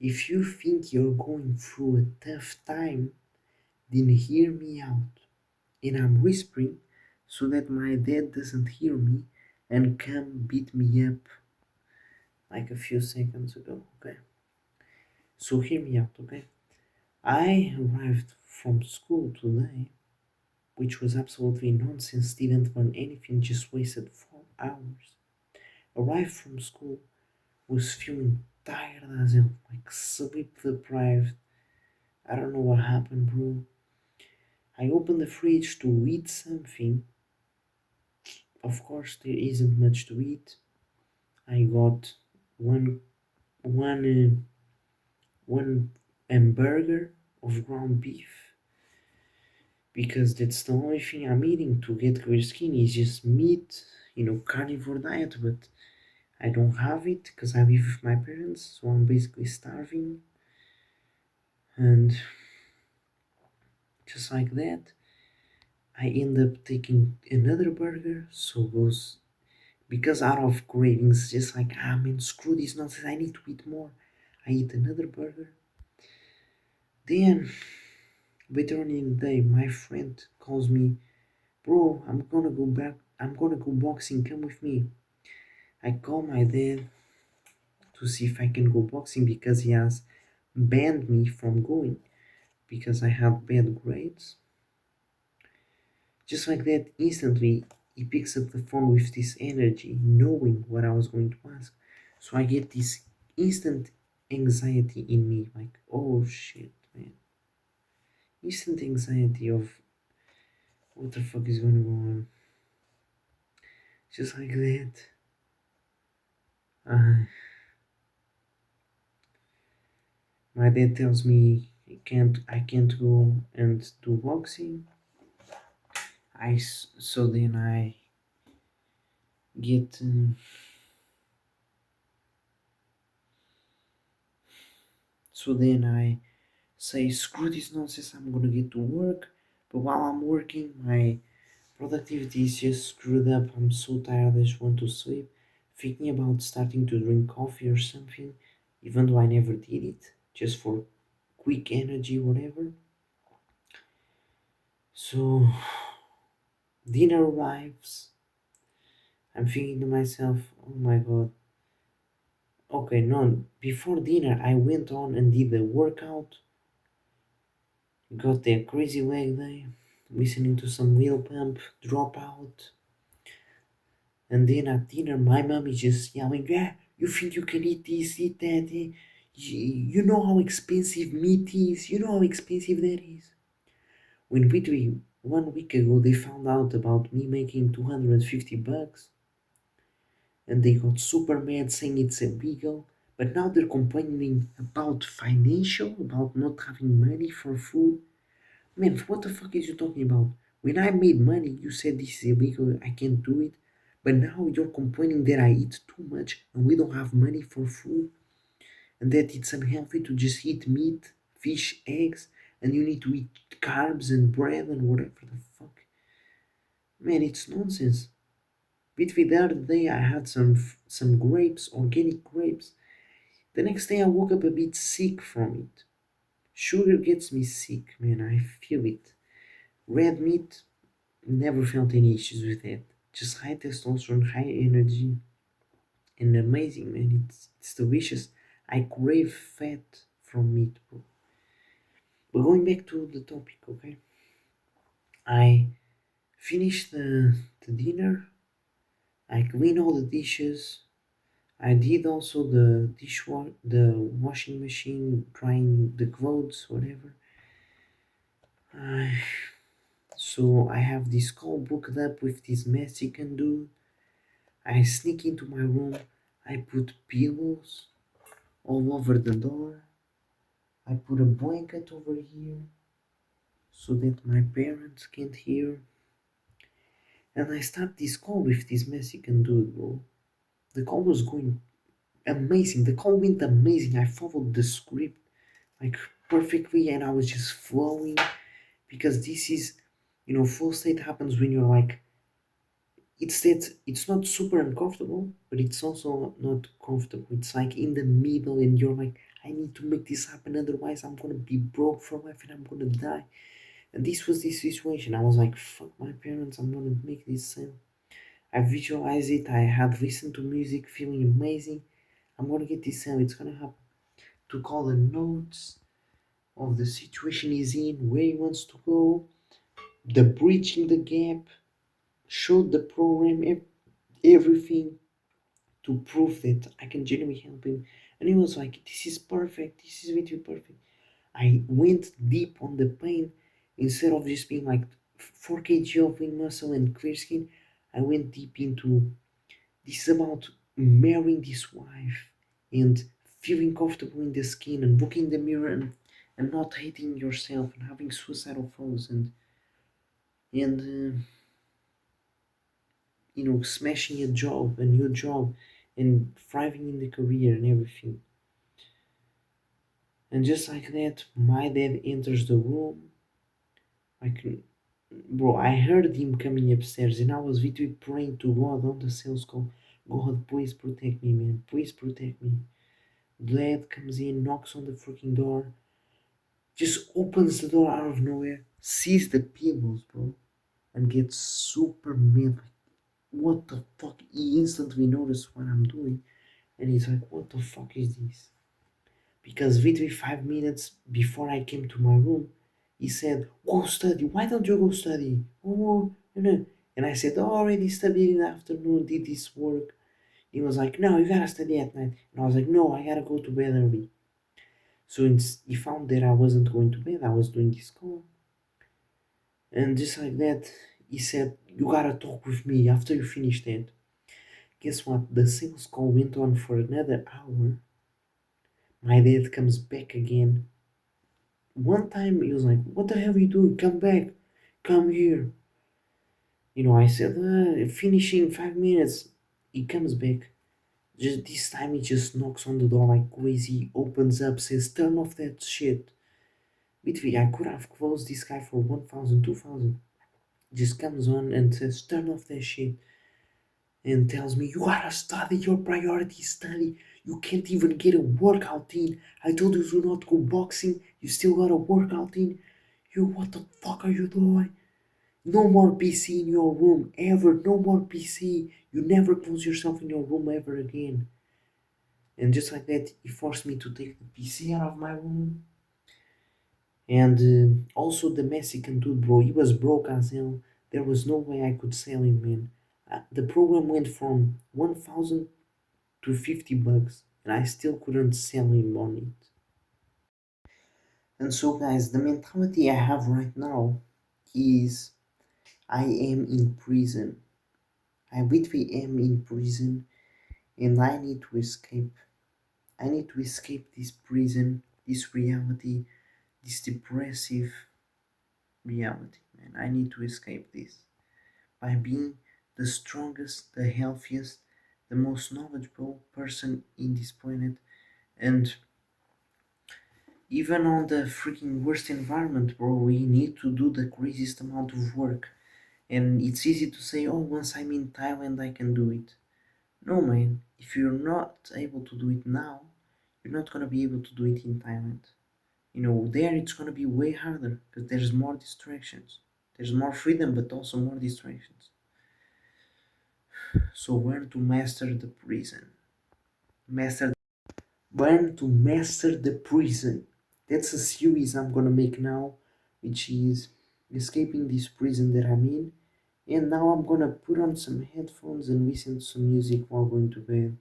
If you think you're going through a tough time, then hear me out. And I'm whispering so that my dad doesn't hear me and come beat me up like a few seconds ago, okay? So hear me out, okay? I arrived from school today, which was absolutely nonsense, didn't learn anything, just wasted 4 hours. Arrived from school, was feeling tired as hell, like sleep deprived. I don't know what happened, bro. I opened the fridge to eat something. Of course, there isn't much to eat. I got one one one hamburger of ground beef because that's the only thing I'm eating to get clear skin is just meat, carnivore diet. But I don't have it because I live with my parents, so I'm basically starving. And just like that, I end up taking another burger. So goes because out of cravings, just like man, screw this nonsense. I need to eat more. I eat another burger. Then later on in the day, my friend calls me, bro. I'm gonna go back. I'm gonna go boxing. Come with me. I call my dad to see if I can go boxing because he has banned me from going because I have bad grades. Just like that, instantly he picks up the phone with this energy, knowing what I was going to ask. So I get this instant anxiety in me, like, oh shit, man. Instant anxiety of what the fuck is going to go on. Just like that. Uh, my dad tells me I can't go and do boxing. So then I get so then I say screw this nonsense. I'm gonna get to work. But while I'm working, my productivity is just screwed up. I'm so tired. I just want to sleep. Thinking about starting to drink coffee or something, even though I never did it, just for quick energy, whatever. So dinner arrives. I'm thinking to myself, oh my god. Okay, no. Before dinner, I went on and did the workout. Got the crazy leg day, listening to some Lil Pump, Dropout. And then at dinner, my mom is just yelling, yeah, you think you can eat this, eat that? You know how expensive meat is? You know how expensive that is? When literally 1 week ago they found out about me making 250 bucks and they got super mad saying it's illegal. But now they're complaining about financial, about not having money for food. Man, what the fuck is you talking about? When I made money, you said this is illegal, I can't do it. But now you're complaining that I eat too much and we don't have money for food and that it's unhealthy to just eat meat, fish, eggs, and you need to eat carbs and bread and whatever the fuck. Man, it's nonsense. Between the other day, I had some grapes, organic grapes. The next day, I woke up a bit sick from it. Sugar gets me sick, man. I feel it. Red meat, never felt any issues with that. Just high testosterone, high energy, and amazing, man. It's delicious. I crave fat from meat, bro. But going back to the topic, okay? I finished the dinner. I cleaned all the dishes. I did also the washing machine, drying the clothes, whatever. I So I have this call booked up with this Mexican dude. I sneak into my room. I put pillows all over the door. I put a blanket over here so that my parents can't hear. And I start this call with this Mexican dude, bro. The call was going amazing. The call went amazing. I followed the script like perfectly and I was just flowing because this is, full state happens when you're like, it's not super uncomfortable, but it's also not comfortable. It's like in the middle and you're like, I need to make this happen, otherwise I'm gonna be broke for life and I'm gonna die. And this was the situation. I was like, fuck my parents, I'm gonna make this sale. I visualized it, I had listened to music, feeling amazing. I'm gonna get this sale, it's gonna happen. Took all the notes of the situation he's in, where he wants to go, the bridging the gap, showed the program, everything to prove that I can genuinely help him. And he was like, this is perfect, this is literally perfect. I went deep on the pain instead of just being like 4 kg of lean muscle and clear skin. I went deep into this is about marrying this wife and feeling comfortable in the skin and looking in the mirror and not hating yourself and having suicidal thoughts and smashing a new job and thriving in the career and everything. And just like that, my dad enters the room. Like, bro, I heard him coming upstairs and I was literally praying to God on the sales call. God, please protect me, man. Please protect me. Dad comes in, knocks on the freaking door, just opens the door out of nowhere, sees the pillows, bro, and gets super mad. Like, what the fuck? He instantly noticed what I'm doing and he's like, what the fuck is this? Because literally 5 minutes before I came to my room, he said, go study. Why don't you go study? Oh, no. And I said, oh, already studied in the afternoon, did this work. He was like, no, you gotta study at night. And I was like, no, I gotta go to bed early. So he found that I wasn't going to bed, I was doing this call. And just like that, he said, you gotta talk with me after you finish that. Guess what? The sales call went on for another hour. My dad comes back again. One time he was like, what the hell are you doing? Come back. Come here. I said, finishing 5 minutes. He comes back. Just this time he just knocks on the door like crazy, opens up, says, turn off that shit. Literally, I could have closed this guy for 1,000, 2,000. Just comes on and says, turn off that shit. And tells me, you gotta study, your priority study. You can't even get a workout in. I told you to not go boxing. You still got a workout in. What the fuck are you doing? No more PC in your room, ever. No more PC. You never close yourself in your room ever again. And just like that, he forced me to take the PC out of my room. And also the Mexican dude, bro, he was broke as hell. There was no way I could sell him, man. The program went from 1,000 to $50, and I still couldn't sell him on it. And so, guys, the mentality I have right now is I am in prison. I literally am in prison, and I need to escape. I need to escape this prison, this reality, this depressive reality, man. I need to escape this by being the strongest, the healthiest, the most knowledgeable person in this planet, and even on the freaking worst environment, bro, we need to do the craziest amount of work. And it's easy to say, oh, once I'm in Thailand, I can do it. No, man, if you're not able to do it now, you're not gonna be able to do it in Thailand. There it's gonna be way harder because there's more distractions. There's more freedom, but also more distractions. So learn to master the prison. Master Learn to master the prison. That's a series I'm gonna make now, which is escaping this prison that I'm in. And now I'm gonna put on some headphones and listen to some music while going to bed.